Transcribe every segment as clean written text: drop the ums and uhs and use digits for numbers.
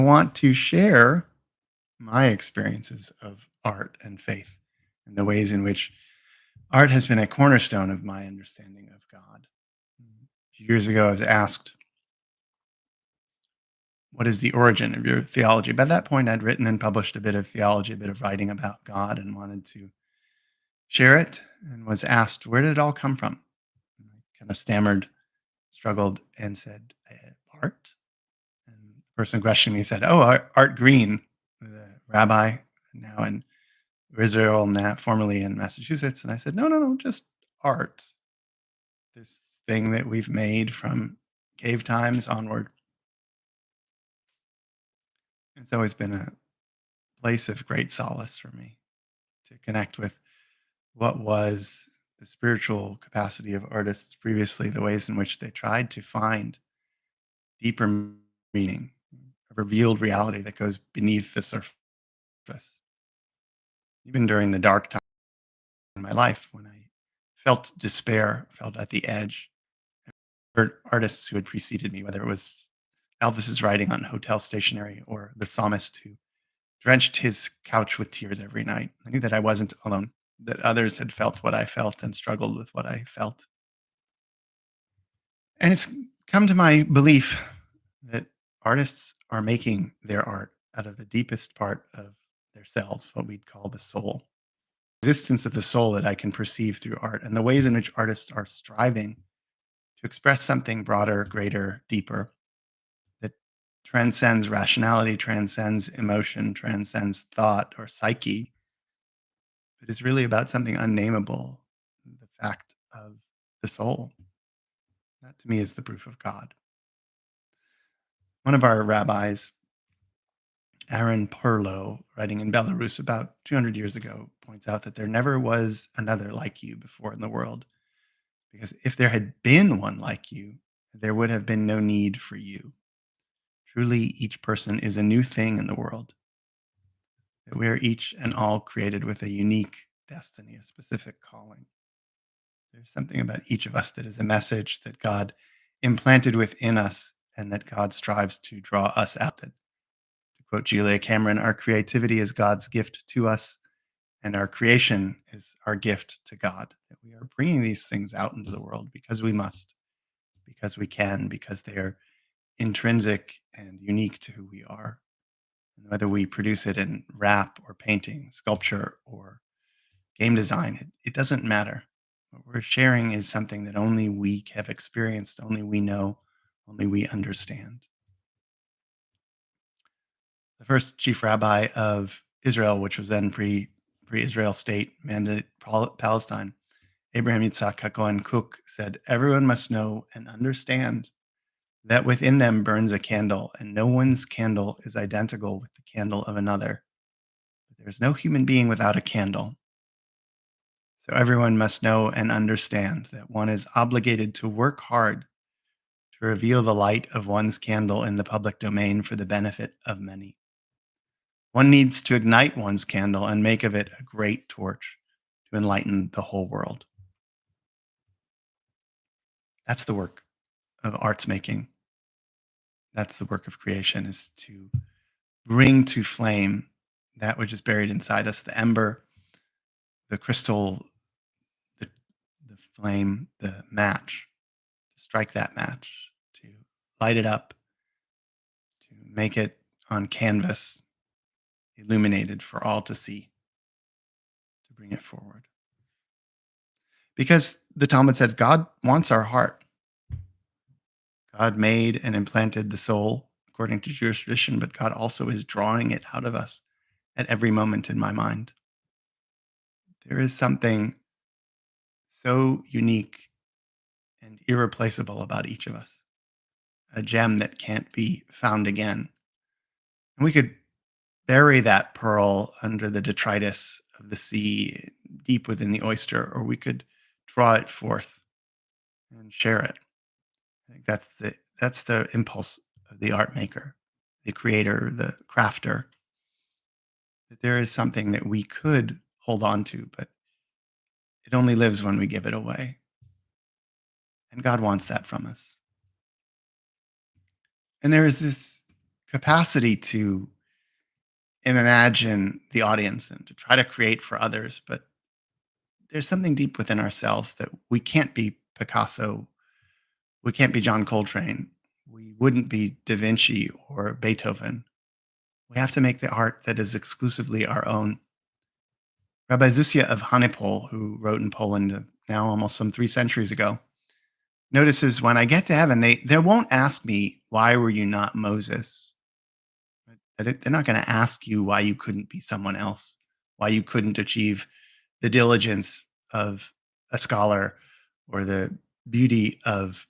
I want to share my experiences of art and faith and the ways in which art has been a cornerstone of my understanding of God. A few years ago, I was asked, "What is the origin of your theology?" By that point, I'd written and published a bit of theology, a bit of writing about God, and wanted to share it, and was asked, "Where did it all come from?" And I kind of stammered, struggled, and said, "Art." And the person questioning me said, "Oh, Art Green, the rabbi now in Israel, now formerly in Massachusetts." And I said, "No, no, no, just art. This thing that we've made from cave times onward." It's always been a place of great solace for me to connect with what was the spiritual capacity of artists previously, the ways in which they tried to find deeper meaning, a revealed reality that goes beneath the surface. Even during the dark time in my life when I felt despair, felt at the edge, heard artists who had preceded me, whether it was Elvis's writing on hotel stationery or the psalmist who drenched his couch with tears every night. I knew that I wasn't alone, that others had felt what I felt and struggled with what I felt. And it's come to my belief that artists are making their art out of the deepest part of themselves, what we'd call the soul. Existence of the soul that I can perceive through art and the ways in which artists are striving to express something broader, greater, deeper that transcends rationality, transcends emotion, transcends thought or psyche, but is really about something unnameable, the fact of the soul. That to me is the proof of God. One of our rabbis, Aaron Perlow, writing in Belarus about 200 years ago, points out that there never was another like you before in the world. Because if there had been one like you, there would have been no need for you. Truly, each person is a new thing in the world, that we are each and all created with a unique destiny, a specific calling. There's something about each of us that is a message that God implanted within us and that God strives to draw us out. That, to quote Julia Cameron, our creativity is God's gift to us, and our creation is our gift to God. That we are bringing these things out into the world because we must, because we can, because they are intrinsic and unique to who we are. And whether we produce it in rap or painting, sculpture or game design, it doesn't matter. What we're sharing is something that only we have experienced, only we know, only we understand. The first chief rabbi of Israel, which was then pre-Israel state, mandated Palestine, Abraham Yitzhak HaKohen Kook, said, "Everyone must know and understand that within them burns a candle, and no one's candle is identical with the candle of another. There's no human being without a candle. So everyone must know and understand that one is obligated to work hard to reveal the light of one's candle in the public domain for the benefit of many. One needs to ignite one's candle and make of it a great torch to enlighten the whole world." That's the work of arts making. That's the work of creation, is to bring to flame that which is buried inside us, the ember, the crystal, the, the flame, the match, to strike that match, to light it up, to make it on canvas, illuminated for all to see, to bring it forward. Because the Talmud says God wants our heart. God made and implanted the soul according to Jewish tradition, but God also is drawing it out of us at every moment in my mind. There is something so unique and irreplaceable about each of us, a gem that can't be found again. And we could bury that pearl under the detritus of the sea, deep within the oyster, or we could draw it forth and share it. I think that's the impulse of the art maker, the creator, the crafter. That there is something that we could hold on to, but it only lives when we give it away. And God wants that from us. And there is this capacity to imagine the audience and to try to create for others. But there's something deep within ourselves that we can't be Picasso, we can't be John Coltrane, we wouldn't be Da Vinci or Beethoven. We have to make the art that is exclusively our own. Rabbi Zusia of Hanipol, who wrote in Poland now almost some 3 centuries ago, notices when I get to heaven, they won't ask me, "Why were you not Moses?" Right? They're not going to ask you why you couldn't be someone else, why you couldn't achieve the diligence of a scholar or the beauty of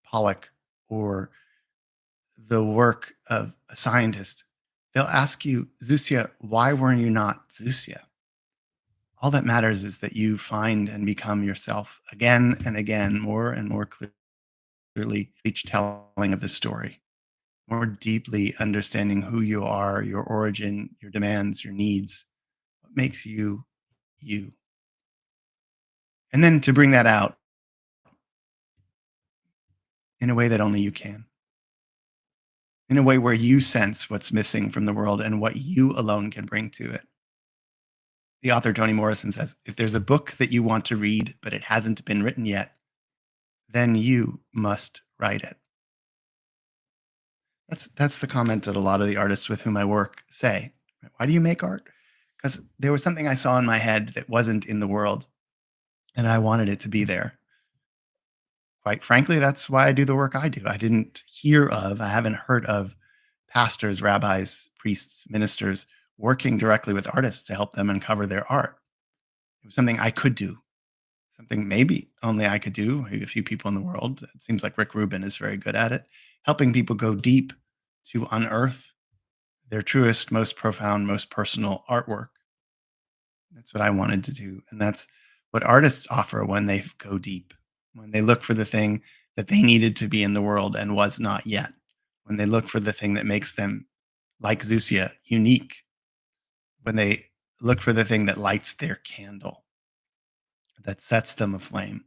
Pollock or the work of a scientist. They'll ask you, Zusia, why weren't you not Zusia? All that matters is that you find and become yourself again and again, more and more clearly, each telling of the story, more deeply understanding who you are, your origin, your demands, your needs, what makes you you. And then to bring that out in a way that only you can, in a way where you sense what's missing from the world and what you alone can bring to it. The author Toni Morrison says, if there's a book that you want to read, but it hasn't been written yet, then you must write it. That's the comment that a lot of the artists with whom I work say. Why do you make art? Because there was something I saw in my head that wasn't in the world, and I wanted it to be there. Quite frankly, that's why I do the work I do. I didn't hear of, I haven't heard of pastors, rabbis, priests, ministers working directly with artists to help them uncover their art. It was something I could do, something maybe only I could do, maybe a few people in the world. It seems like Rick Rubin is very good at it, helping people go deep to unearth their truest, most profound, most personal artwork. That's what I wanted to do. And that's what artists offer when they go deep, when they look for the thing that they needed to be in the world and was not yet, when they look for the thing that makes them, like Zusia, unique, when they look for the thing that lights their candle, that sets them aflame,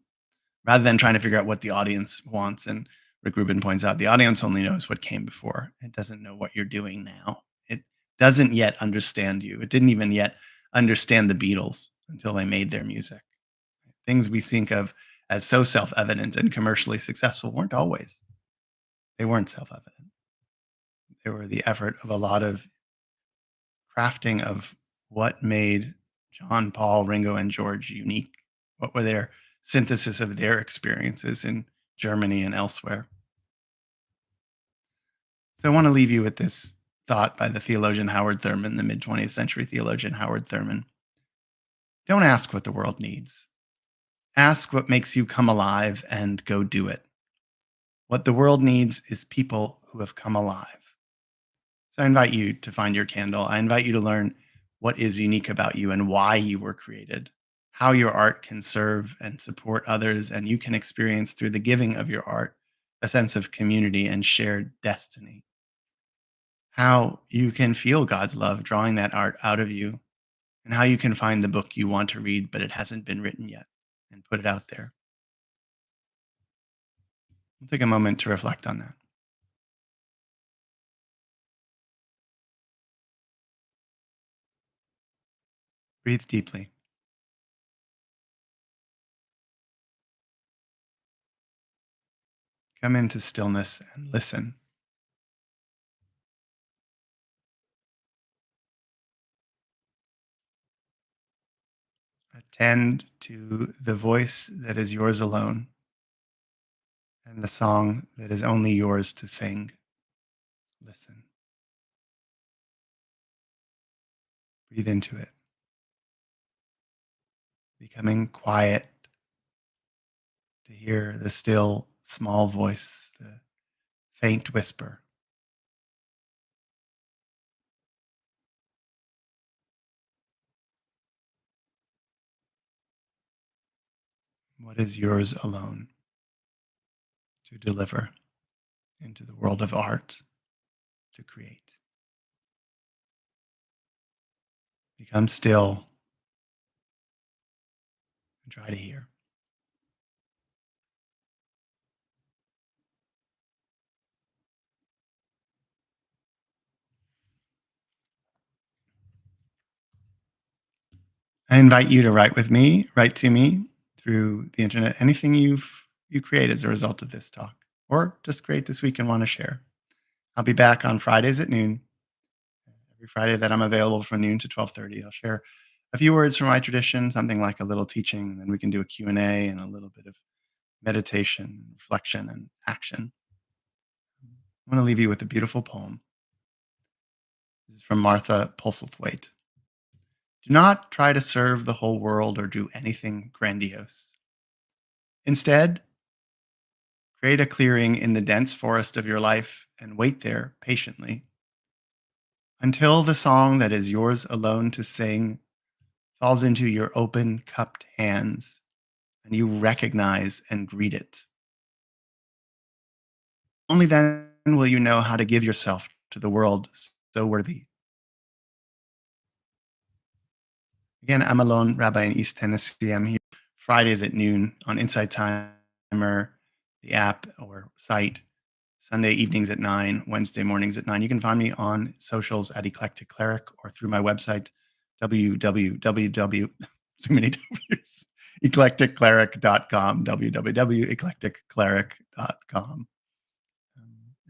rather than trying to figure out what the audience wants. And Rick Rubin points out the audience only knows what came before. It doesn't know what you're doing now. It doesn't yet understand you. It didn't even yet understand the Beatles until they made their music. Things we think of as so self evident and commercially successful weren't always. They weren't self evident. They were the effort of a lot of crafting of what made John, Paul, Ringo, and George unique. What were their synthesis of their experiences in Germany and elsewhere? So I want to leave you with this thought by the theologian Howard Thurman, the mid 20th century theologian Howard Thurman. Don't ask what the world needs. Ask what makes you come alive and go do it. What the world needs is people who have come alive. So I invite you to find your candle. I invite you to learn what is unique about you and why you were created, how your art can serve and support others, and you can experience through the giving of your art a sense of community and shared destiny. How you can feel God's love drawing that art out of you, and how you can find the book you want to read, but it hasn't been written yet, and put it out there. We'll take a moment to reflect on that. Breathe deeply. Come into stillness and listen. Attend to the voice that is yours alone and the song that is only yours to sing. Listen. Breathe into it, becoming quiet to hear the still, small voice, the faint whisper. What is yours alone to deliver into the world of art, to create? Become still and try to hear. I invite you to write with me, write to me through the internet, anything you create as a result of this talk, or just create this week and want to share. I'll be back on Fridays at noon. Every Friday that I'm available from noon to 12:30, I'll share a few words from my tradition, something like a little teaching, and then we can do a Q&A and A and a little bit of meditation, reflection, and action. I want to leave you with a beautiful poem. This is from Martha Postlethwaite. Do not try to serve the whole world or do anything grandiose. Instead, create a clearing in the dense forest of your life and wait there patiently until the song that is yours alone to sing falls into your open, cupped hands and you recognize and greet it. Only then will you know how to give yourself to the world so worthy. Again, I'm Alon, rabbi in East Tennessee. I'm here Fridays at noon on Inside Timer, the app or site, Sunday evenings at 9, Wednesday mornings at 9. You can find me on socials at Eclectic Cleric or through my website, www, so many W's, eclecticcleric.com, www.eclecticcleric.com.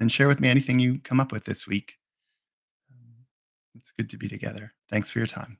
And share with me anything you come up with this week. It's good to be together. Thanks for your time.